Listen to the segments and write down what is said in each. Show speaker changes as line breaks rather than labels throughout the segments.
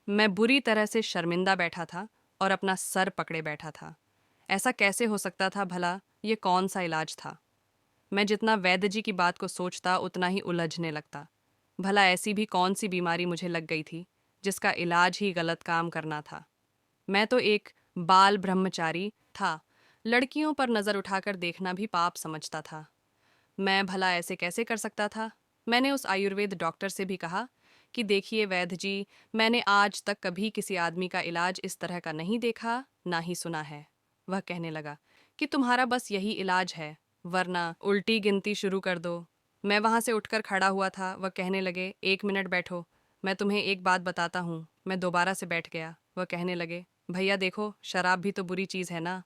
मैं बुरी तरह से शर्मिंदा बैठा था और अपना सर पकड़े बैठा था। ऐसा कैसे हो सकता था भला? ये कौन सा इलाज था? मैं जितना वैद्य जी की बात को सोचता उतना ही उलझने लगता। भला ऐसी भी कौन सी बीमारी मुझे लग गई थी जिसका इलाज ही गलत काम करना था? मैं तो एक बाल ब्रह्मचारी था। लड़कियों पर नज़र उठाकर देखना भी पाप समझता था। मैं भला ऐसे कैसे कर सकता था? मैंने उस आयुर्वेद डॉक्टर से भी कहा कि देखिए वैद्य जी, मैंने आज तक कभी किसी आदमी का इलाज इस तरह का नहीं देखा, ना ही सुना है। वह कहने लगा कि तुम्हारा बस यही इलाज है, वरना उल्टी गिनती शुरू कर दो। मैं वहां से उठकर खड़ा हुआ था। वह कहने लगे, 1 मिनट बैठो, मैं तुम्हें एक बात बताता हूँ। मैं दोबारा से बैठ गया। वह कहने लगे, भैया देखो, शराब भी तो बुरी चीज़ है ना।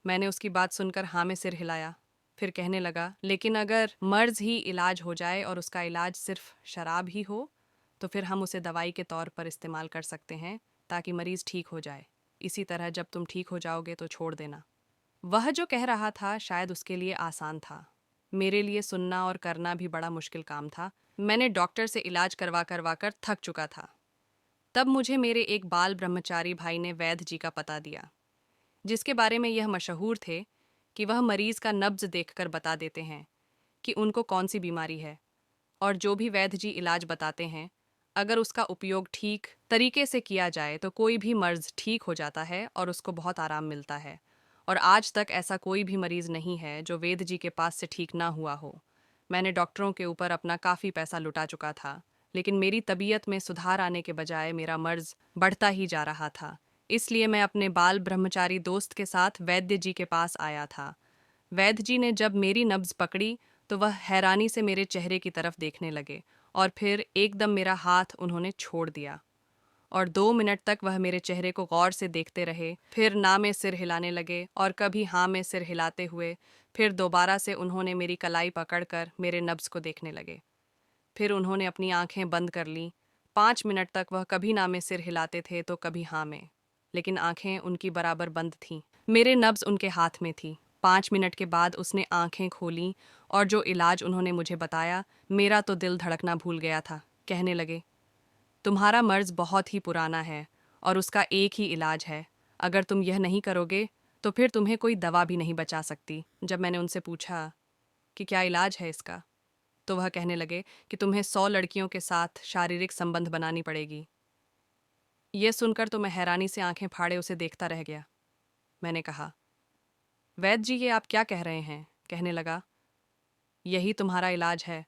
मैंने उसकी बात सुनकर हाँ में सिर हिलाया। फिर कहने लगा, लेकिन अगर मर्ज ही इलाज हो जाए और उसका इलाज सिर्फ शराब ही हो, तो फिर हम उसे दवाई के तौर पर इस्तेमाल कर सकते हैं ताकि मरीज ठीक हो जाए। इसी तरह जब तुम ठीक हो जाओगे तो छोड़ देना। वह जो कह रहा था शायद उसके लिए आसान था, मेरे लिए सुनना और करना भी बड़ा मुश्किल काम था। मैंने डॉक्टर से इलाज करवा करवा कर थक चुका था। तब मुझे मेरे एक बाल ब्रह्मचारी भाई ने वैद्य जी का पता दिया, जिसके बारे में यह मशहूर थे कि वह मरीज का नब्ज देखकर बता देते हैं कि उनको कौन सी बीमारी है। और जो भी वैद्य जी इलाज बताते हैं, अगर उसका उपयोग ठीक तरीके से किया जाए तो कोई भी मर्ज ठीक हो जाता है और उसको बहुत आराम मिलता है। और आज तक ऐसा कोई भी मरीज नहीं है जो वैद्य जी के पास से ठीक ना हुआ हो। मैंने डॉक्टरों के ऊपर अपना काफ़ी पैसा लुटा चुका था, लेकिन मेरी तबीयत में सुधार आने के बजाय मेरा मर्ज बढ़ता ही जा रहा था। इसलिए मैं अपने बाल ब्रह्मचारी दोस्त के साथ वैद्य जी के पास आया था। वैद्य जी ने जब मेरी नब्ज पकड़ी तो वह हैरानी से मेरे चेहरे की तरफ देखने लगे और फिर एकदम मेरा हाथ उन्होंने छोड़ दिया। और 2 मिनट तक वह मेरे चेहरे को गौर से देखते रहे, फिर ना में सिर हिलाने लगे और कभी हाँ में सिर हिलाते हुए। फिर दोबारा से उन्होंने मेरी कलाई पकड़कर मेरे नब्ज को देखने लगे। फिर उन्होंने अपनी आंखें बंद कर लीं। 5 मिनट तक वह कभी ना में सिर हिलाते थे तो कभी हाँ में, लेकिन आंखें उनकी बराबर बंद थीं। मेरे नब्ज उनके हाथ में थी। 5 मिनट के बाद उसने आंखें खोलीं और जो इलाज उन्होंने मुझे बताया, मेरा तो दिल धड़कना भूल गया था। कहने लगे, तुम्हारा मर्ज बहुत ही पुराना है और उसका एक ही इलाज है। अगर तुम यह नहीं करोगे तो फिर तुम्हें कोई दवा भी नहीं बचा सकती। जब मैंने उनसे पूछा कि क्या इलाज है इसका, तो वह कहने लगे कि तुम्हें 100 लड़कियों के साथ शारीरिक संबंध बनानी पड़ेगी। यह सुनकर तो मैं हैरानी से आंखें फाड़े उसे देखता रह गया। मैंने कहा, वैद्य जी ये आप क्या कह रहे हैं? कहने लगा, यही तुम्हारा इलाज है।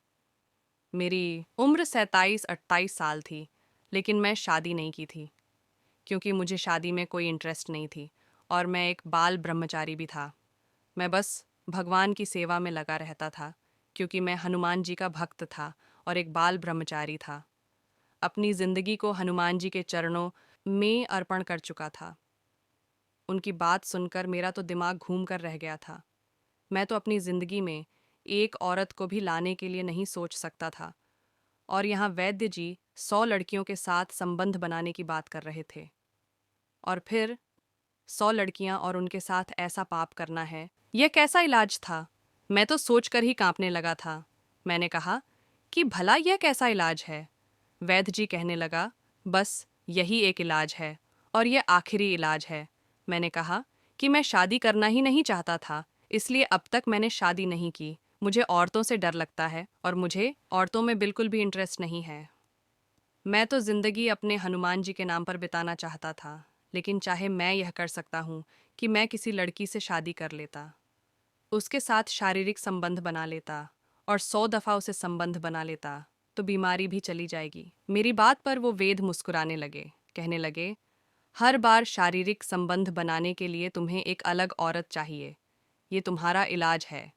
मेरी उम्र 27-28 साल थी, लेकिन मैं शादी नहीं की थी, क्योंकि मुझे शादी में कोई इंटरेस्ट नहीं थी और मैं एक बाल ब्रह्मचारी भी था। मैं बस भगवान की सेवा में लगा रहता था, क्योंकि मैं हनुमान जी का भक्त था और एक बाल ब्रह्मचारी था। अपनी जिंदगी को हनुमान जी के चरणों में अर्पण कर चुका था। उनकी बात सुनकर मेरा तो दिमाग घूम कर रह गया था। मैं तो अपनी जिंदगी में एक औरत को भी लाने के लिए नहीं सोच सकता था, और यहाँ वैद्य जी 100 लड़कियों के साथ संबंध बनाने की बात कर रहे थे। और फिर 100 लड़कियां और उनके साथ ऐसा पाप करना है, यह कैसा इलाज था? मैं तो सोचकर ही कांपने लगा था। मैंने कहा कि भला यह कैसा इलाज है? वैद्य जी कहने लगा, बस यही एक इलाज है और यह आखिरी इलाज है। मैंने कहा कि मैं शादी करना ही नहीं चाहता था, इसलिए अब तक मैंने शादी नहीं की। मुझे औरतों से डर लगता है और मुझे औरतों में बिल्कुल भी इंटरेस्ट नहीं है। मैं तो जिंदगी अपने हनुमान जी के नाम पर बिताना चाहता था, लेकिन चाहे मैं यह कर सकता हूँ कि मैं किसी लड़की से शादी कर लेता, उसके साथ शारीरिक संबंध बना लेता और 100 दफ़ा उसे संबंध बना लेता, तो बीमारी भी चली जाएगी। मेरी बात पर वो वेद मुस्कुराने लगे। कहने लगे, हर बार शारीरिक संबंध बनाने के लिए तुम्हें एक अलग औरत चाहिए। ये तुम्हारा इलाज है।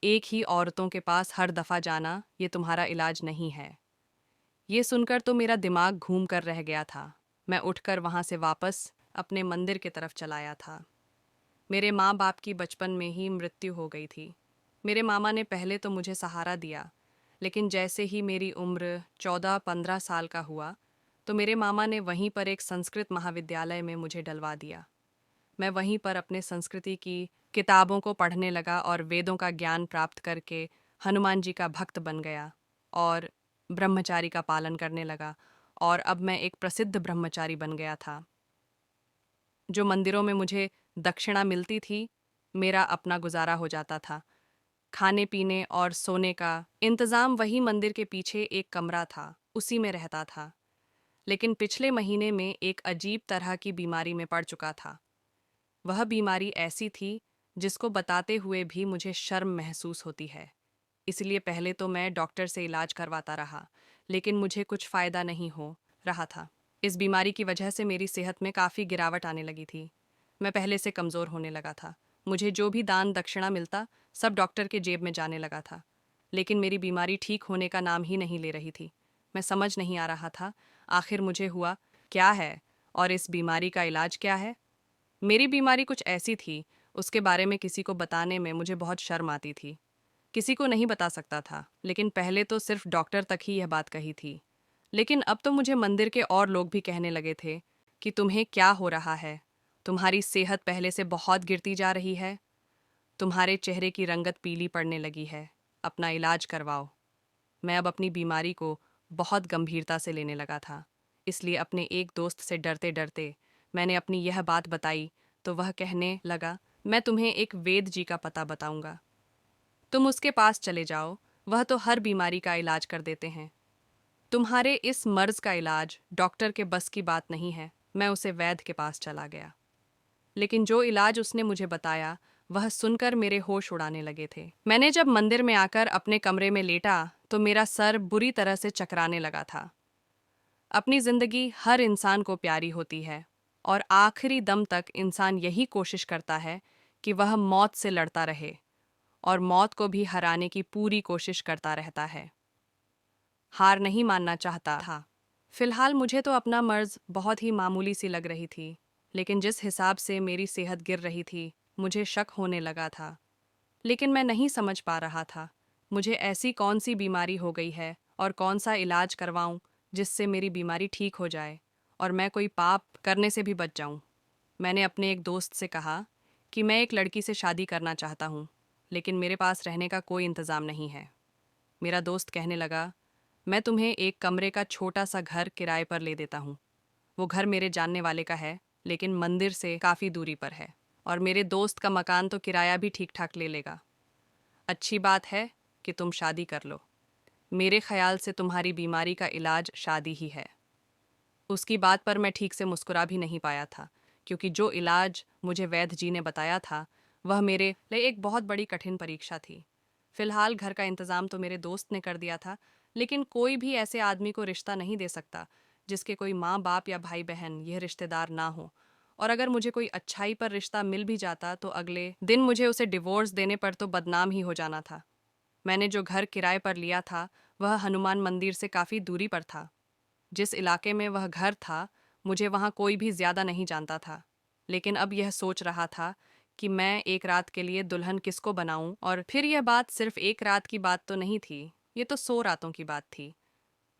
एक ही औरतों के पास हर दफ़ा जाना, ये तुम्हारा इलाज नहीं है। ये सुनकर तो मेरा दिमाग घूम कर रह गया था। मैं उठकर वहाँ से वापस अपने मंदिर की तरफ चलाया था। मेरे माँ बाप की बचपन में ही मृत्यु हो गई थी। मेरे मामा ने पहले तो मुझे सहारा दिया, लेकिन जैसे ही मेरी उम्र 14-15 साल का हुआ, तो मेरे मामा ने वहीं पर एक संस्कृत महाविद्यालय में मुझे डलवा दिया। मैं वहीं पर अपने संस्कृति की किताबों को पढ़ने लगा और वेदों का ज्ञान प्राप्त करके हनुमान जी का भक्त बन गया और ब्रह्मचारी का पालन करने लगा। और अब मैं एक प्रसिद्ध ब्रह्मचारी बन गया था। जो मंदिरों में मुझे दक्षिणा मिलती थी, मेरा अपना गुजारा हो जाता था। खाने पीने और सोने का इंतज़ाम वही मंदिर के पीछे एक कमरा था, उसी में रहता था। लेकिन पिछले महीने में एक अजीब तरह की बीमारी में पड़ चुका था। वह बीमारी ऐसी थी जिसको बताते हुए भी मुझे शर्म महसूस होती है। इसलिए पहले तो मैं डॉक्टर से इलाज करवाता रहा, लेकिन मुझे कुछ फ़ायदा नहीं हो रहा था। इस बीमारी की वजह से मेरी सेहत में काफ़ी गिरावट आने लगी थी। मैं पहले से कमज़ोर होने लगा था। मुझे जो भी दान दक्षिणा मिलता, सब डॉक्टर के जेब में जाने लगा था। लेकिन मेरी बीमारी ठीक होने का नाम ही नहीं ले रही थी। मैं समझ नहीं आ रहा था, आखिर मुझे हुआ क्या है और इस बीमारी का इलाज क्या है। मेरी बीमारी कुछ ऐसी थी, उसके बारे में किसी को बताने में मुझे बहुत शर्म आती थी। किसी को नहीं बता सकता था, लेकिन पहले तो सिर्फ डॉक्टर तक ही यह बात कही थी। लेकिन अब तो मुझे मंदिर के और लोग भी कहने लगे थे कि तुम्हें क्या हो रहा है, तुम्हारी सेहत पहले से बहुत गिरती जा रही है, तुम्हारे चेहरे की रंगत पीली पड़ने लगी है, अपना इलाज करवाओ। मैं अब अपनी बीमारी को बहुत गंभीरता से लेने लगा था, इसलिए अपने एक दोस्त से डरते डरते मैंने अपनी यह बात बताई, तो वह कहने लगा, मैं तुम्हें एक वेद जी का पता बताऊंगा, तुम उसके पास चले जाओ, वह तो हर बीमारी का इलाज कर देते हैं। तुम्हारे इस मर्ज का इलाज डॉक्टर के बस की बात नहीं है। मैं उसे वैद्य के पास चला गया, लेकिन जो इलाज उसने मुझे बताया, वह सुनकर मेरे होश उड़ाने लगे थे। मैंने जब मंदिर में आकर अपने कमरे में लेटा, तो मेरा सर बुरी तरह से चकराने लगा था। अपनी जिंदगी हर इंसान को प्यारी होती है, और आखिरी दम तक इंसान यही कोशिश करता है कि वह मौत से लड़ता रहे और मौत को भी हराने की पूरी कोशिश करता रहता है। हार नहीं मानना चाहता था। फिलहाल मुझे तो अपना मर्ज बहुत ही मामूली सी लग रही थी, लेकिन जिस हिसाब से मेरी सेहत गिर रही थी, मुझे शक होने लगा था। लेकिन मैं नहीं समझ पा रहा था, मुझे ऐसी कौन सी बीमारी हो गई है और कौन सा इलाज करवाऊं जिससे मेरी बीमारी ठीक हो जाए और मैं कोई पाप करने से भी बच जाऊं। मैंने अपने एक दोस्त से कहा कि मैं एक लड़की से शादी करना चाहता हूं, लेकिन मेरे पास रहने का कोई इंतज़ाम नहीं है। मेरा दोस्त कहने लगा, मैं तुम्हें एक कमरे का छोटा सा घर किराए पर ले देता हूँ। वो घर मेरे जानने वाले का है, लेकिन मंदिर से काफ़ी दूरी पर है, और मेरे दोस्त का मकान तो किराया भी ठीक ठाक ले लेगा। अच्छी बात है कि तुम शादी कर लो। मेरे ख्याल से तुम्हारी बीमारी का इलाज शादी ही है। उसकी बात पर मैं ठीक से मुस्कुरा भी नहीं पाया था, क्योंकि जो इलाज मुझे वैद्य जी ने बताया था, वह मेरे लिए एक बहुत बड़ी कठिन परीक्षा थी। फिलहाल घर का इंतज़ाम तो मेरे दोस्त ने कर दिया था, लेकिन कोई भी ऐसे आदमी को रिश्ता नहीं दे सकता जिसके कोई माँ बाप या भाई बहन यह रिश्तेदार ना हो। और अगर मुझे कोई अच्छाई पर रिश्ता मिल भी जाता, तो अगले दिन मुझे उसे डिवोर्स देने पर तो बदनाम ही हो जाना था। मैंने जो घर किराए पर लिया था, वह हनुमान मंदिर से काफ़ी दूरी पर था। जिस इलाके में वह घर था, मुझे वहाँ कोई भी ज़्यादा नहीं जानता था। लेकिन अब यह सोच रहा था कि मैं एक रात के लिए दुल्हन किसको बनाऊं, और फिर यह बात सिर्फ एक रात की बात तो नहीं थी, ये तो 100 रातों की बात थी।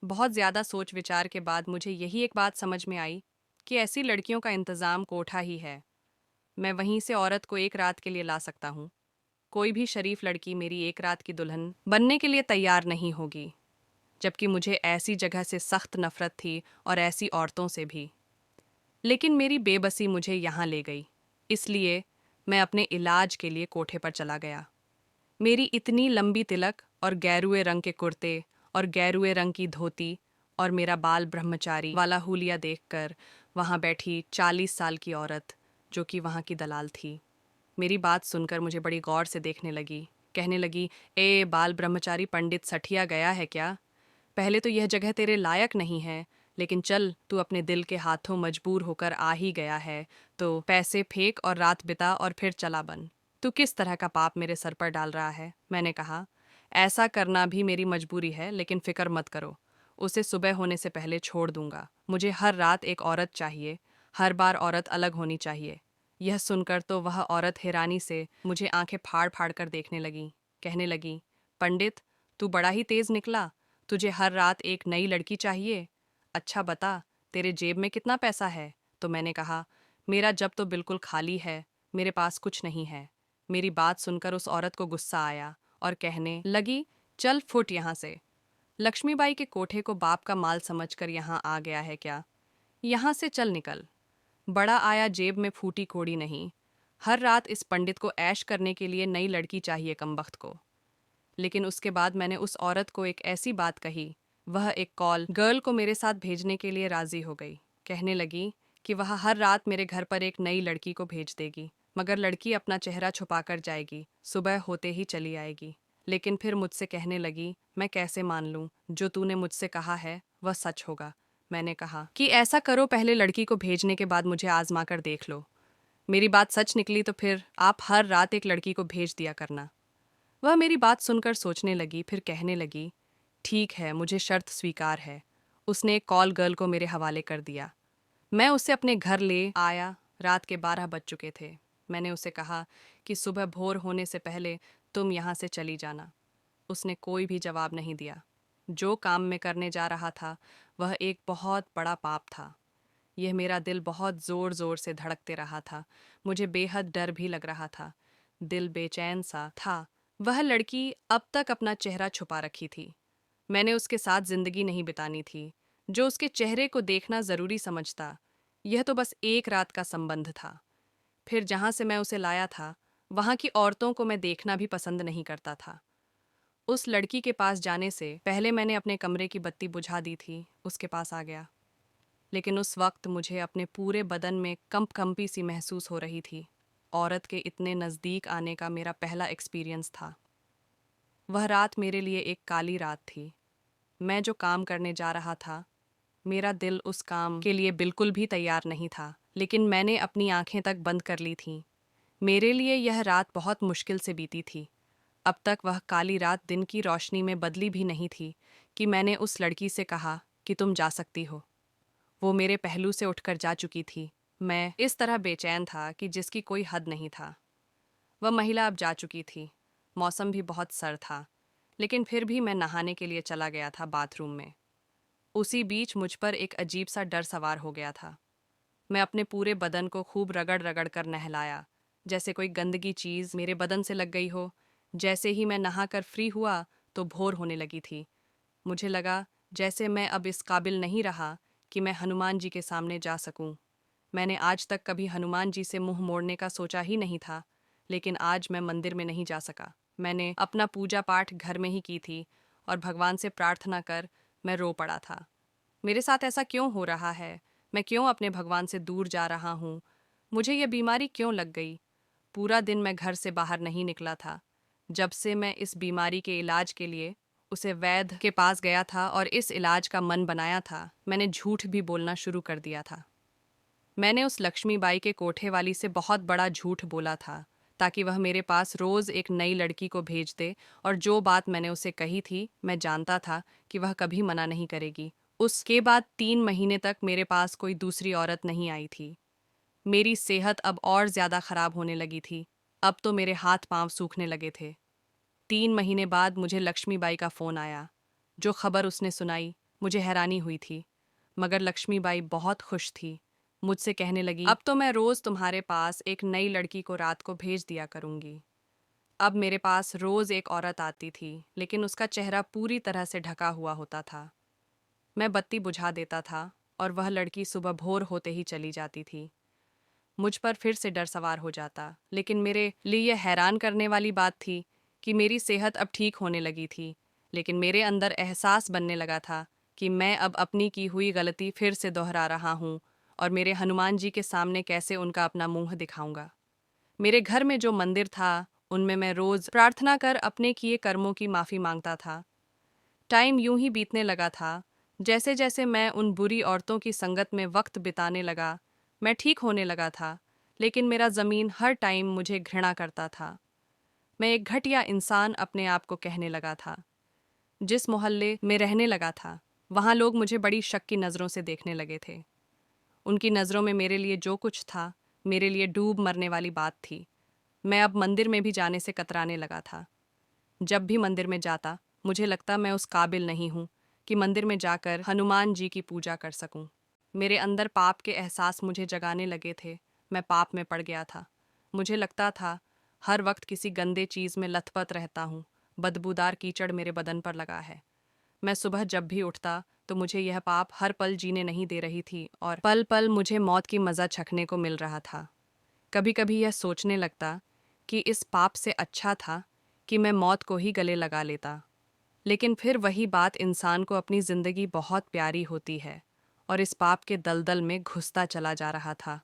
बहुत ज़्यादा सोच विचार के बाद मुझे यही एक बात समझ में आई कि ऐसी लड़कियों का इंतज़ाम कोठा ही है। मैं वहीं से औरत को एक रात के लिए ला सकता हूँ। कोई भी शरीफ लड़की मेरी एक रात की दुल्हन बनने के लिए तैयार नहीं होगी, जबकि मुझे ऐसी जगह से सख्त नफरत थी और ऐसी औरतों से भी। लेकिन मेरी बेबसी मुझे यहाँ ले गई, इसलिए मैं अपने इलाज के लिए कोठे पर चला गया। मेरी इतनी लंबी तिलक और गैरुए रंग के कुर्ते और गैरुए रंग की धोती और मेरा बाल ब्रह्मचारी वाला हुलिया देखकर वहाँ बैठी 40 साल की औरत, जो कि वहाँ की दलाल थी, मेरी बात सुनकर मुझे बड़ी गौर से देखने लगी। कहने लगी, ए बाल ब्रह्मचारी पंडित सठिया गया है क्या? पहले तो यह जगह तेरे लायक नहीं है, लेकिन चल, तू अपने दिल के हाथों मजबूर होकर आ ही गया है, तो पैसे फेंक और रात बिता और फिर चला बन। तू किस तरह का पाप मेरे सर पर डाल रहा है? मैंने कहा, ऐसा करना भी मेरी मजबूरी है, लेकिन फिक्र मत करो, उसे सुबह होने से पहले छोड़ दूंगा। मुझे हर रात एक औरत चाहिए, हर बार औरत अलग होनी चाहिए। यह सुनकर तो वह औरत हैरानी से मुझे आंखें फाड़ फाड़ कर देखने लगी। कहने लगी, पंडित, तू बड़ा ही तेज निकला, तुझे हर रात एक नई लड़की चाहिए। अच्छा बता, तेरे जेब में कितना पैसा है? तो मैंने कहा, मेरा जब तो बिल्कुल खाली है, मेरे पास कुछ नहीं है। मेरी बात सुनकर उस औरत को गुस्सा आया और कहने लगी, चल फुट यहाँ से, लक्ष्मीबाई के कोठे को बाप का माल समझकर यहाँ आ गया है क्या? यहाँ से चल निकल। बड़ा आया जेब में फूटी कोड़ी नहीं। हर रात इस पंडित को ऐश करने के लिए नई लड़की चाहिए कमबख्त को। लेकिन उसके बाद मैंने उस औरत को एक ऐसी बात कही, वह एक कॉल गर्ल को मेरे साथ भेजने के लिए राजी हो गई। कहने लगी कि वह हर रात मेरे घर पर एक नई लड़की को भेज देगी, मगर लड़की अपना चेहरा छुपाकर जाएगी, सुबह होते ही चली आएगी। लेकिन फिर मुझसे कहने लगी, मैं कैसे मान लूं, जो तूने मुझसे कहा है वह सच होगा। मैंने कहा कि ऐसा करो, पहले लड़की को भेजने के बाद मुझे आजमा कर देख लो। मेरी बात सच निकली तो फिर आप हर रात एक लड़की को भेज दिया करना। वह मेरी बात सुनकर सोचने लगी, फिर कहने लगी, ठीक है, मुझे शर्त स्वीकार है। उसने एक कॉल गर्ल को मेरे हवाले कर दिया। मैं उसे अपने घर ले आया। रात के 12 बज चुके थे। मैंने उसे कहा कि सुबह भोर होने से पहले तुम यहाँ से चली जाना। उसने कोई भी जवाब नहीं दिया। जो काम मैं करने जा रहा था वह एक बहुत बड़ा पाप था। यह मेरा दिल बहुत ज़ोर ज़ोर से धड़कते रहा था। मुझे बेहद डर भी लग रहा था। दिल बेचैन सा था। वह लड़की अब तक अपना चेहरा छुपा रखी थी। मैंने उसके साथ जिंदगी नहीं बितानी थी, जो उसके चेहरे को देखना ज़रूरी समझता। यह तो बस एक रात का संबंध था। फिर जहाँ से मैं उसे लाया था, वहाँ की औरतों को मैं देखना भी पसंद नहीं करता था। उस लड़की के पास जाने से पहले मैंने अपने कमरे की बत्ती बुझा दी थी, उसके पास आ गया। लेकिन उस वक्त मुझे अपने पूरे बदन में कंपी सी महसूस हो रही थी। औरत के इतने नज़दीक आने का मेरा पहला एक्सपीरियंस था। वह रात मेरे लिए एक काली रात थी। मैं जो काम करने जा रहा था, मेरा दिल उस काम के लिए बिल्कुल भी तैयार नहीं था, लेकिन मैंने अपनी आंखें तक बंद कर ली थीं। मेरे लिए यह रात बहुत मुश्किल से बीती थी। अब तक वह काली रात दिन की रोशनी में बदली भी नहीं थी कि मैंने उस लड़की से कहा कि तुम जा सकती हो। वो मेरे पहलू से उठकर जा चुकी थी। मैं इस तरह बेचैन था कि जिसकी कोई हद नहीं था। वह महिला अब जा चुकी थी। मौसम भी बहुत सर्द था, लेकिन फिर भी मैं नहाने के लिए चला गया था बाथरूम में। उसी बीच मुझ पर एक अजीब सा डर सवार हो गया था। मैं अपने पूरे बदन को खूब रगड़ रगड़ कर नहलाया, जैसे कोई गंदगी चीज़ मेरे बदन से लग गई हो। जैसे ही मैं नहाकर फ्री हुआ तो भोर होने लगी थी। मुझे लगा जैसे मैं अब इस काबिल नहीं रहा कि मैं हनुमान जी के सामने जा सकूं। मैंने आज तक कभी हनुमान जी से मुंह मोड़ने का सोचा ही नहीं था, लेकिन आज मैं मंदिर में नहीं जा सका। मैंने अपना पूजा पाठ घर में ही की थी और भगवान से प्रार्थना कर मैं रो पड़ा था। मेरे साथ ऐसा क्यों हो रहा है? मैं क्यों अपने भगवान से दूर जा रहा हूँ? मुझे यह बीमारी क्यों लग गई? पूरा दिन मैं घर से बाहर नहीं निकला था। जब से मैं इस बीमारी के इलाज के लिए उसे वैद्य के पास गया था और इस इलाज का मन बनाया था, मैंने झूठ भी बोलना शुरू कर दिया था। मैंने उस लक्ष्मीबाई के कोठे वाली से बहुत बड़ा झूठ बोला था, ताकि वह मेरे पास रोज़ एक नई लड़की को भेज दे, और जो बात मैंने उसे कही थी, मैं जानता था कि वह कभी मना नहीं करेगी। उसके बाद 3 महीने तक मेरे पास कोई दूसरी औरत नहीं आई थी। मेरी सेहत अब और ज़्यादा खराब होने लगी थी। अब तो मेरे हाथ पांव सूखने लगे थे। 3 महीने बाद मुझे लक्ष्मीबाई का फ़ोन आया। जो खबर उसने सुनाई, मुझे हैरानी हुई थी, मगर लक्ष्मीबाई बहुत खुश थी। मुझसे कहने लगी, अब तो मैं रोज़ तुम्हारे पास एक नई लड़की को रात को भेज दिया करूँगी। अब मेरे पास रोज़ एक औरत आती थी, लेकिन उसका चेहरा पूरी तरह से ढका हुआ होता था। मैं बत्ती बुझा देता था और वह लड़की सुबह भोर होते ही चली जाती थी। मुझ पर फिर से डर सवार हो जाता, लेकिन मेरे लिए यह हैरान करने वाली बात थी कि मेरी सेहत अब ठीक होने लगी थी, लेकिन मेरे अंदर एहसास बनने लगा था कि मैं अब अपनी की हुई गलती फिर से दोहरा रहा हूँ, और मेरे हनुमान जी के सामने कैसे उनका अपना मुंह दिखाऊंगा। मेरे घर में जो मंदिर था, उनमें मैं रोज़ प्रार्थना कर अपने किए कर्मों की माफ़ी मांगता था। टाइम यूं ही बीतने लगा था। जैसे जैसे मैं उन बुरी औरतों की संगत में वक्त बिताने लगा, मैं ठीक होने लगा था, लेकिन मेरा ज़मीन हर टाइम मुझे घृणा करता था। मैं एक घटिया इंसान अपने आप को कहने लगा था। जिस मोहल्ले में रहने लगा था, वहाँ लोग मुझे बड़ी शक की नज़रों से देखने लगे थे। उनकी नज़रों में मेरे लिए जो कुछ था, मेरे लिए डूब मरने वाली बात थी। मैं अब मंदिर में भी जाने से कतराने लगा था। जब भी मंदिर में जाता, मुझे लगता मैं उस काबिल नहीं हूँ कि मंदिर में जाकर हनुमान जी की पूजा कर सकूं। मेरे अंदर पाप के एहसास मुझे जगाने लगे थे। मैं पाप में पड़ गया था। मुझे लगता था हर वक्त किसी गंदे चीज़ में लथपथ रहता हूँ। बदबूदार कीचड़ मेरे बदन पर लगा है। मैं सुबह जब भी उठता तो मुझे यह पाप हर पल जीने नहीं दे रही थी और पल पल मुझे मौत की मज़ा चखने को मिल रहा था। कभी कभी यह सोचने लगता कि इस पाप से अच्छा था कि मैं मौत को ही गले लगा लेता। लेकिन फिर वही बात, इंसान को अपनी ज़िंदगी बहुत प्यारी होती है और इस पाप के दलदल में घुसता चला जा रहा था।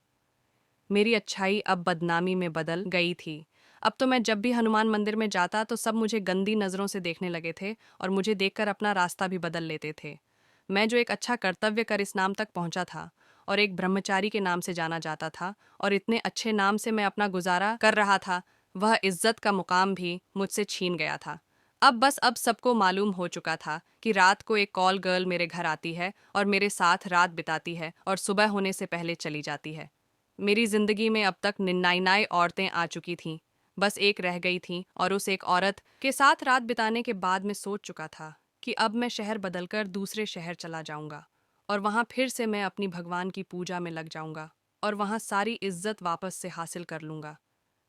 मेरी अच्छाई अब बदनामी में बदल गई थी। अब तो मैं जब भी हनुमान मंदिर में जाता तो सब मुझे गंदी नज़रों से देखने लगे थे और मुझे देखकर अपना रास्ता भी बदल लेते थे। मैं जो एक अच्छा कर्तव्य कर इस नाम तक पहुंचा था और एक ब्रह्मचारी के नाम से जाना जाता था और इतने अच्छे नाम से मैं अपना गुजारा कर रहा था, वह इज्जत का मुकाम भी मुझसे छीन गया था। अब सबको मालूम हो चुका था कि रात को एक कॉल गर्ल मेरे घर आती है और मेरे साथ रात बिताती है और सुबह होने से पहले चली जाती है। मेरी जिंदगी में अब तक 99 औरतें आ चुकी थीं, बस एक रह गई थी और उस एक औरत के साथ रात बिताने के बाद मैं सोच चुका था कि अब मैं शहर बदलकर दूसरे शहर चला जाऊंगा और वहां फिर से मैं अपनी भगवान की पूजा में लग जाऊंगा और वहां सारी इज्जत वापस से हासिल कर लूंगा।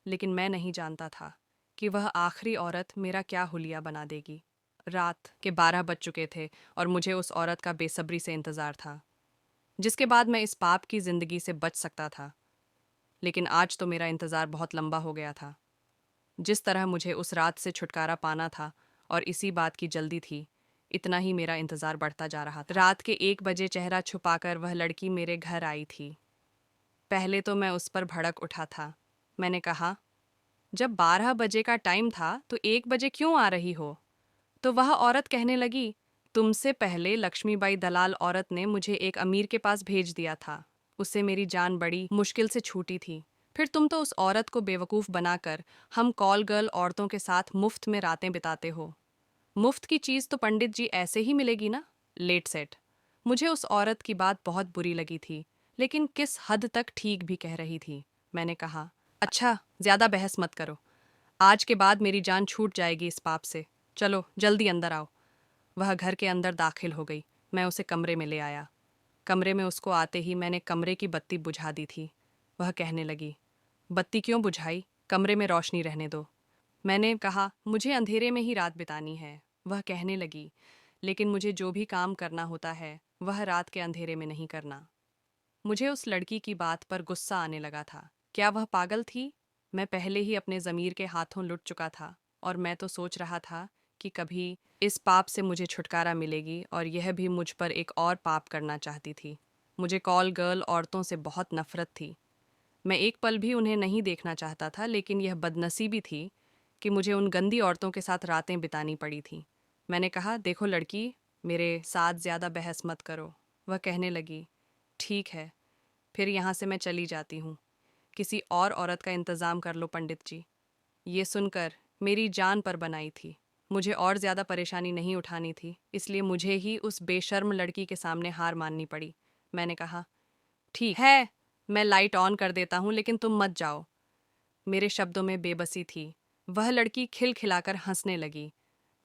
लेकिन मैं नहीं जानता था कि वह आखिरी औरत मेरा क्या हुलिया बना देगी। रात के 12 बज चुके थे और मुझे उस औरत का बेसब्री से इंतजार था, जिसके बाद मैं इस पाप की जिंदगी से बच सकता था। लेकिन आज तो मेरा इंतज़ार बहुत लंबा हो गया था। जिस तरह मुझे उस रात से छुटकारा पाना था और इसी बात की जल्दी थी, इतना ही मेरा इंतज़ार बढ़ता जा रहा था। रात के 1 बजे चेहरा छुपाकर वह लड़की मेरे घर आई थी। पहले तो मैं उस पर भड़क उठा था। मैंने कहा, जब 12 बजे का टाइम था तो 1 बजे क्यों आ रही हो? तो वह औरत कहने लगी, तुमसे पहले लक्ष्मीबाई दलाल औरत ने मुझे एक अमीर के पास भेज दिया था। उससे मेरी जान बड़ी मुश्किल से छूटी थी। फिर तुम तो उस औरत को बेवकूफ़ बनाकर हम कॉल गर्ल औरतों के साथ मुफ्त में रातें बिताते हो। मुफ्त की चीज़ तो पंडित जी ऐसे ही मिलेगी ना? Let set. मुझे उस औरत की बात बहुत बुरी लगी थी, लेकिन किस हद तक ठीक भी कह रही थी। मैंने कहा, अच्छा, ज़्यादा बहस मत करो। आज के बाद मेरी जान छूट जाएगी इस पाप से। चलो जल्दी अंदर आओ। वह घर के अंदर दाखिल हो गई। मैं उसे कमरे में ले आया। कमरे में उसको आते ही मैंने कमरे की बत्ती बुझा दी थी। वह कहने लगी, बत्ती क्यों बुझाई? कमरे में रोशनी रहने दो। मैंने कहा, मुझे अंधेरे में ही रात बितानी है। वह कहने लगी, लेकिन मुझे जो भी काम करना होता है वह रात के अंधेरे में नहीं करना। मुझे उस लड़की की बात पर गुस्सा आने लगा था। क्या वह पागल थी? मैं पहले ही अपने ज़मीर के हाथों लुट चुका था और मैं तो सोच रहा था कि कभी इस पाप से मुझे छुटकारा मिलेगी और यह भी मुझ पर एक और पाप करना चाहती थी। मुझे कॉल गर्ल औरतों से बहुत नफरत थी। मैं एक पल भी उन्हें नहीं देखना चाहता था, लेकिन यह बदनसीबी थी कि मुझे उन गंदी औरतों के साथ रातें बितानी पड़ी थीं। मैंने कहा, देखो लड़की, मेरे साथ ज़्यादा बहस मत करो। वह कहने लगी, ठीक है, फिर यहाँ से मैं चली जाती हूँ। किसी और औरत का इंतज़ाम कर लो पंडित जी। ये सुनकर मेरी जान पर बनाई थी। मुझे और ज़्यादा परेशानी नहीं उठानी थी, इसलिए मुझे ही उस बेशर्म लड़की के सामने हार माननी पड़ी। मैंने कहा, ठीक है, मैं लाइट ऑन कर देता हूँ, लेकिन तुम मत जाओ। मेरे शब्दों में बेबसी थी। वह लड़की खिलखिलाकर हंसने लगी।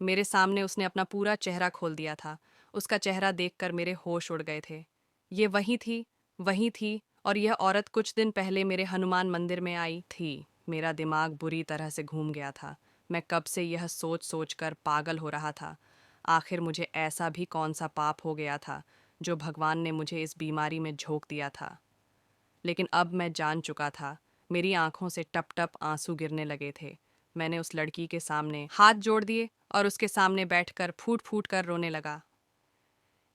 मेरे सामने उसने अपना पूरा चेहरा खोल दिया था। उसका चेहरा देखकर मेरे होश उड़ गए थे। ये वही थी और यह औरत कुछ दिन पहले मेरे हनुमान मंदिर में आई थी। मेरा दिमाग बुरी तरह से घूम गया था। मैं कब से यह सोच सोच कर पागल हो रहा था। आखिर मुझे ऐसा भी कौन सा पाप हो गया था जो भगवान ने मुझे इस बीमारी में झोंक दिया था। लेकिन अब मैं जान चुका था। मेरी आंखों से टप टप आंसू गिरने लगे थे। मैंने उस लड़की के सामने हाथ जोड़ दिए और उसके सामने बैठकर फूट फूट कर रोने लगा।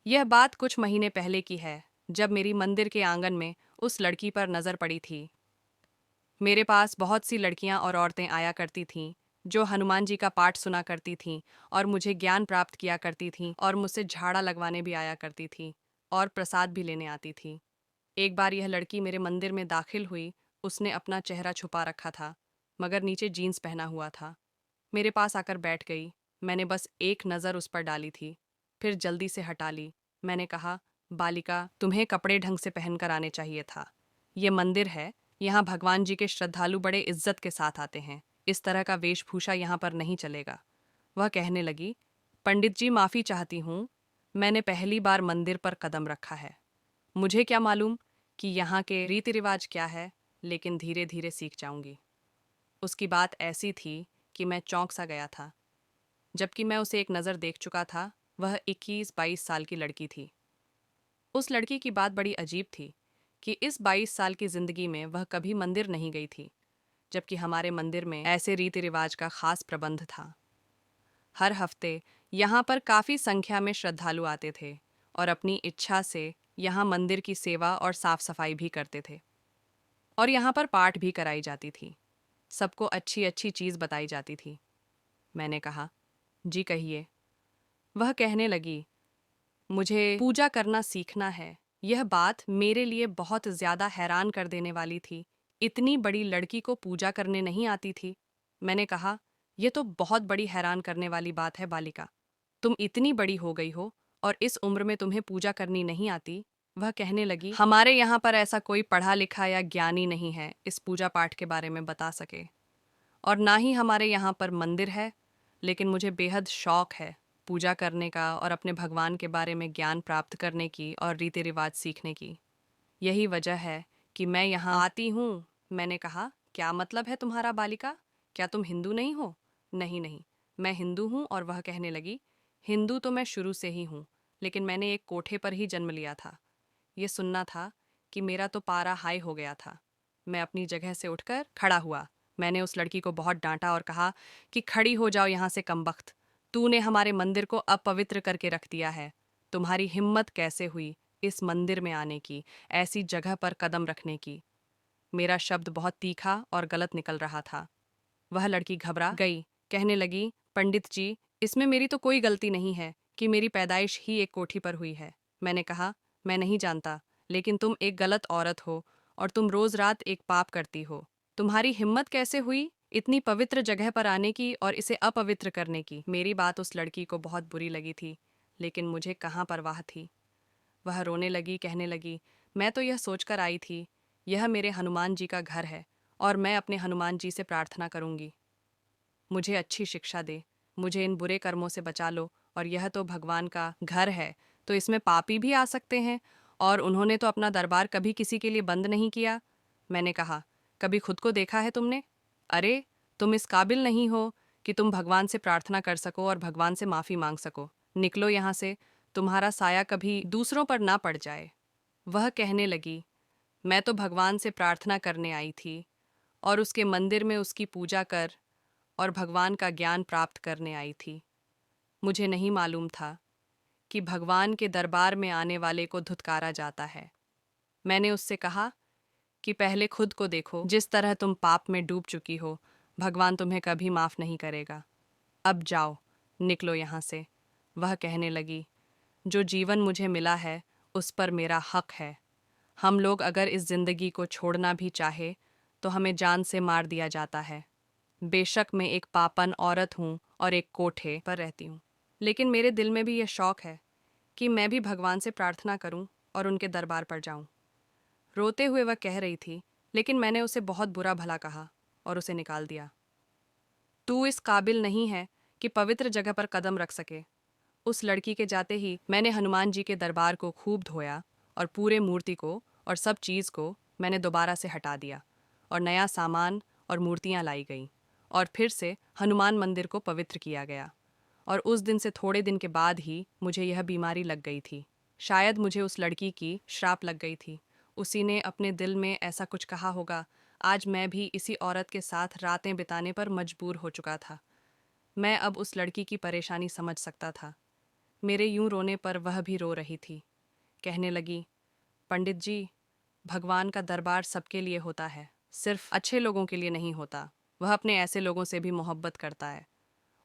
यह बात कुछ महीने पहले की है, जब मेरी मंदिर के आंगन में उस लड़की पर नज़र पड़ी थी। मेरे पास बहुत सी लड़कियां और औरतें आया करती थीं, जो हनुमान जी का पाठ सुना करती थीं और मुझे ज्ञान प्राप्त किया करती थीं और मुझसे झाड़ा लगवाने भी आया करती थीं और प्रसाद भी लेने आती थीं। एक बार यह लड़की मेरे मंदिर में दाखिल हुई। उसने अपना चेहरा छुपा रखा था, मगर नीचे जीन्स पहना हुआ था। मेरे पास आकर बैठ गई। मैंने बस एक नज़र उस पर डाली थी, फिर जल्दी से हटा ली। मैंने कहा, बालिका, तुम्हें कपड़े ढंग से पहनकर आने चाहिए था। ये मंदिर है, यहाँ भगवान जी के श्रद्धालु बड़े इज्जत के साथ आते हैं। इस तरह का वेशभूषा यहाँ पर नहीं चलेगा। वह कहने लगी, पंडित जी, माफ़ी चाहती हूँ, मैंने पहली बार मंदिर पर कदम रखा है। मुझे क्या मालूम कि यहाँ के रीति रिवाज क्या है, लेकिन धीरे धीरे सीख जाऊंगी। उसकी बात ऐसी थी कि मैं चौंक सा गया था। जबकि मैं उसे एक नज़र देख चुका था, वह 21-22 साल की लड़की थी। उस लड़की की बात बड़ी अजीब थी कि इस 22 साल की जिंदगी में वह कभी मंदिर नहीं गई थी, जबकि हमारे मंदिर में ऐसे रीति रिवाज का खास प्रबंध था। हर हफ्ते यहाँ पर काफ़ी संख्या में श्रद्धालु आते थे और अपनी इच्छा से यहाँ मंदिर की सेवा और साफ सफाई भी करते थे। और यहाँ पर पाठ भी कराई जाती थी। सबको अच्छी अच्छी चीज़ बताई जाती थी। मैंने कहा, जी कहिए। वह कहने लगी, मुझे पूजा करना सीखना है। यह बात मेरे लिए बहुत ज़्यादा हैरान कर देने वाली थी। इतनी बड़ी लड़की को पूजा करने नहीं आती थी। मैंने कहा, यह तो बहुत बड़ी हैरान करने वाली बात है बालिका। तुम इतनी बड़ी हो गई हो और इस उम्र में तुम्हें पूजा करनी नहीं आती। वह कहने लगी, हमारे यहाँ पर ऐसा कोई पढ़ा लिखा या ज्ञानी नहीं है इस पूजा पाठ के बारे में बता सके, और ना ही हमारे यहाँ पर मंदिर है। लेकिन मुझे बेहद शौक है पूजा करने का और अपने भगवान के बारे में ज्ञान प्राप्त करने की और रीति रिवाज सीखने की। यही वजह है कि मैं यहाँ आती हूँ। मैंने कहा, क्या मतलब है तुम्हारा बालिका? क्या तुम हिंदू नहीं हो? नहीं नहीं, मैं हिंदू हूँ। और वह कहने लगी, हिंदू तो मैं शुरू से ही हूँ, लेकिन मैंने एक कोठे पर ही जन्म लिया था। ये सुनना था कि मेरा तो पारा हाई हो गया था। मैं अपनी जगह से उठकर खड़ा हुआ। मैंने उस लड़की को बहुत डांटा और कहा कि खड़ी हो जाओ यहाँ से कमबख्त। तूने हमारे मंदिर को अपवित्र करके रख दिया है। तुम्हारी हिम्मत कैसे हुई इस मंदिर में आने की, ऐसी जगह पर कदम रखने की? मेरा शब्द बहुत तीखा और गलत निकल रहा था। वह लड़की घबरा गई, कहने लगी, पंडित जी, इसमें मेरी तो कोई गलती नहीं है कि मेरी पैदाइश ही एक कोठी पर हुई है। मैंने कहा, मैं नहीं जानता, लेकिन तुम एक गलत औरत हो और तुम रोज रात एक पाप करती हो। तुम्हारी हिम्मत कैसे हुई इतनी पवित्र जगह पर आने की और इसे अपवित्र करने की? मेरी बात उस लड़की को बहुत बुरी लगी थी, लेकिन मुझे कहाँ परवाह थी। वह रोने लगी, कहने लगी, मैं तो यह सोचकर आई थी, यह मेरे हनुमान जी का घर है और मैं अपने हनुमान जी से प्रार्थना करूंगी, मुझे अच्छी शिक्षा दे, मुझे इन बुरे कर्मों से बचा लो। और यह तो भगवान का घर है, तो इसमें पापी भी आ सकते हैं, और उन्होंने तो अपना दरबार कभी किसी के लिए बंद नहीं किया। मैंने कहा, कभी खुद को देखा है तुमने? अरे, तुम इस काबिल नहीं हो कि तुम भगवान से प्रार्थना कर सको और भगवान से माफ़ी मांग सको। निकलो यहाँ से, तुम्हारा साया कभी दूसरों पर ना पड़ जाए। वह कहने लगी, मैं तो भगवान से प्रार्थना करने आई थी और उसके मंदिर में उसकी पूजा कर और भगवान का ज्ञान प्राप्त करने आई थी। मुझे नहीं मालूम था कि भगवान के दरबार में आने वाले को धुतकारा जाता है। मैंने उससे कहा कि पहले खुद को देखो, जिस तरह तुम पाप में डूब चुकी हो, भगवान तुम्हें कभी माफ़ नहीं करेगा। अब जाओ, निकलो यहाँ से। वह कहने लगी, जो जीवन मुझे मिला है उस पर मेरा हक है। हम लोग अगर इस जिंदगी को छोड़ना भी चाहे तो हमें जान से मार दिया जाता है। बेशक मैं एक पापन औरत हूँ और एक कोठे पर रहती हूँ, लेकिन मेरे दिल में भी यह शौक है कि मैं भी भगवान से प्रार्थना करूँ और उनके दरबार पर जाऊँ। रोते हुए वह कह रही थी, लेकिन मैंने उसे बहुत बुरा भला कहा और उसे निकाल दिया। तू इस काबिल नहीं है कि पवित्र जगह पर कदम रख सके। उस लड़की के जाते ही मैंने हनुमान जी के दरबार को खूब धोया और पूरे मूर्ति को और सब चीज़ को मैंने दोबारा से हटा दिया और नया सामान और मूर्तियाँ लाई गईं और फिर से हनुमान मंदिर को पवित्र किया गया। और उस दिन से थोड़े दिन के बाद ही मुझे यह बीमारी लग गई थी। शायद मुझे उस लड़की की श्राप लग गई थी। उसी ने अपने दिल में ऐसा कुछ कहा होगा। आज मैं भी इसी औरत के साथ रातें बिताने पर मजबूर हो चुका था। मैं अब उस लड़की की परेशानी समझ सकता था। मेरे यूं रोने पर वह भी रो रही थी। कहने लगी, पंडित जी, भगवान का दरबार सबके लिए होता है, सिर्फ अच्छे लोगों के लिए नहीं होता। वह अपने ऐसे लोगों से भी मोहब्बत करता है।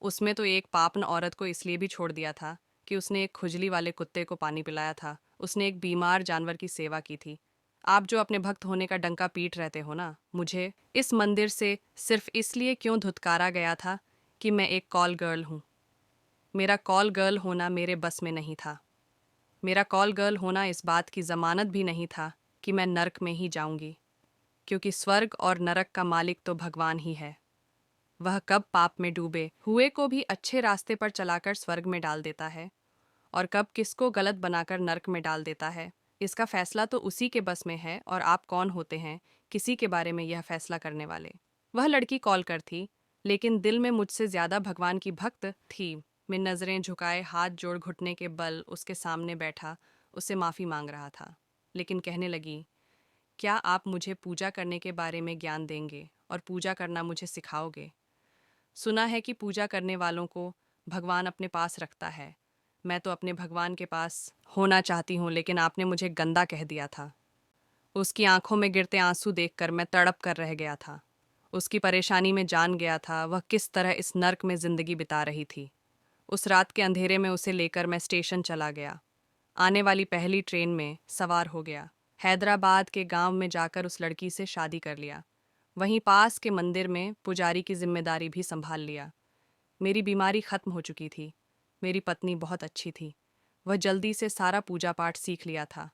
उसमें तो एक पापन औरत को इसलिए भी छोड़ दिया था कि उसने एक खुजली वाले कुत्ते को पानी पिलाया था। उसने एक बीमार जानवर की सेवा की थी। आप जो अपने भक्त होने का डंका पीट रहते हो ना, मुझे इस मंदिर से सिर्फ इसलिए क्यों धुतकारा गया था कि मैं एक कॉल गर्ल हूँ। मेरा कॉल गर्ल होना मेरे बस में नहीं था। मेरा कॉल गर्ल होना इस बात की ज़मानत भी नहीं था कि मैं नरक में ही जाऊंगी, क्योंकि स्वर्ग और नरक का मालिक तो भगवान ही है। वह कब पाप में डूबे हुए को भी अच्छे रास्ते पर चलाकर स्वर्ग में डाल देता है और कब किसको गलत बनाकर नरक में डाल देता है, इसका फैसला तो उसी के बस में है। और आप कौन होते हैं किसी के बारे में यह फैसला करने वाले? वह लड़की कॉल कर थी, लेकिन दिल में मुझसे ज़्यादा भगवान की भक्त थी। मैं नज़रें झुकाए हाथ जोड़ घुटने के बल उसके सामने बैठा उससे माफ़ी मांग रहा था, लेकिन कहने लगी, क्या आप मुझे पूजा करने के बारे में ज्ञान देंगे और पूजा करना मुझे सिखाओगे? सुना है कि पूजा करने वालों को भगवान अपने पास रखता है। मैं तो अपने भगवान के पास होना चाहती हूँ, लेकिन आपने मुझे गंदा कह दिया था। उसकी आंखों में गिरते आंसू देखकर मैं तड़प कर रह गया था। उसकी परेशानी में जान गया था वह किस तरह इस नर्क में जिंदगी बिता रही थी। उस रात के अंधेरे में उसे लेकर मैं स्टेशन चला गया। आने वाली पहली ट्रेन में सवार हो गया। हैदराबाद के गांव में जाकर उस लड़की से शादी कर लिया। वहीं पास के मंदिर में पुजारी की जिम्मेदारी भी संभाल लिया। मेरी बीमारी खत्म हो चुकी थी। मेरी पत्नी बहुत अच्छी थी। वह जल्दी से सारा पूजा पाठ सीख लिया था।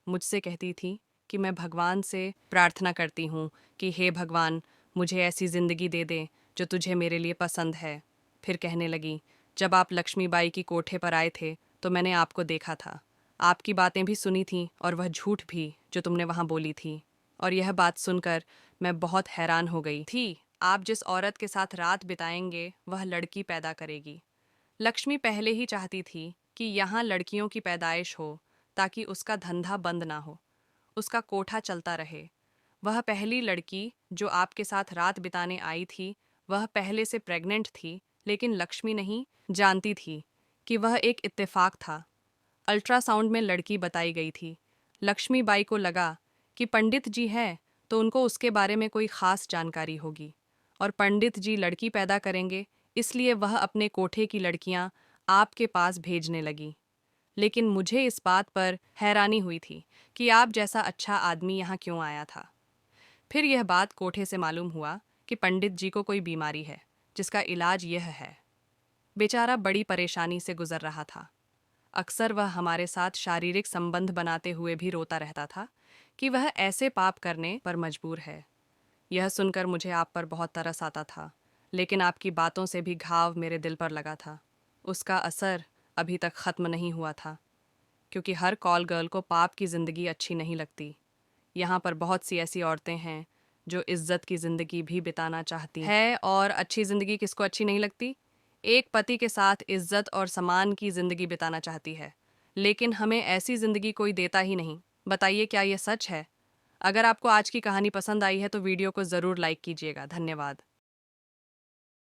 मुझसे कहती थी कि मैं भगवान से प्रार्थना करती हूँ कि हे भगवान, मुझे ऐसी ज़िंदगी दे दे जो तुझे मेरे लिए पसंद है। फिर कहने लगी, जब आप लक्ष्मीबाई की कोठे पर आए थे तो मैंने आपको देखा था। आपकी बातें भी सुनी थीं और वह झूठ भी जो तुमने वहाँ बोली थी। और यह बात सुनकर मैं बहुत हैरान हो गई थी। आप जिस औरत के साथ रात बिताएंगे वह लड़की पैदा करेगी। लक्ष्मी पहले ही चाहती थी कि यहाँ लड़कियों की पैदाइश हो ताकि उसका धंधा बंद ना हो, उसका कोठा चलता रहे। वह पहली लड़की जो आपके साथ रात बिताने आई थी वह पहले से प्रेग्नेंट थी, लेकिन लक्ष्मी नहीं जानती थी कि वह एक इत्तेफाक था। अल्ट्रासाउंड में लड़की बताई गई थी। लक्ष्मीबाई को लगा कि पंडित जी हैं तो उनको उसके बारे में कोई खास जानकारी होगी और पंडित जी लड़की पैदा करेंगे, इसलिए वह अपने कोठे की लड़कियां आपके पास भेजने लगी। लेकिन मुझे इस बात पर हैरानी हुई थी कि आप जैसा अच्छा आदमी यहाँ क्यों आया था। फिर यह बात कोठे से मालूम हुआ कि पंडित जी को कोई बीमारी है जिसका इलाज यह है। बेचारा बड़ी परेशानी से गुजर रहा था। अक्सर वह हमारे साथ शारीरिक संबंध बनाते हुए भी रोता रहता था कि वह ऐसे पाप करने पर मजबूर है। यह सुनकर मुझे आप पर बहुत तरस आता था, लेकिन आपकी बातों से भी घाव मेरे दिल पर लगा था। उसका असर अभी तक ख़त्म नहीं हुआ था, क्योंकि हर कॉल गर्ल को पाप की ज़िंदगी अच्छी नहीं लगती। यहाँ पर बहुत सी ऐसी औरतें हैं जो इज्जत की ज़िंदगी भी बिताना चाहती है। और अच्छी ज़िंदगी किसको अच्छी नहीं लगती? एक पति के साथ इज्जत और सम्मान की ज़िंदगी बिताना चाहती है, लेकिन हमें ऐसी ज़िंदगी कोई देता ही नहीं। बताइए, क्या यह सच है? अगर आपको आज की कहानी पसंद आई है तो वीडियो को ज़रूर लाइक कीजिएगा। धन्यवाद।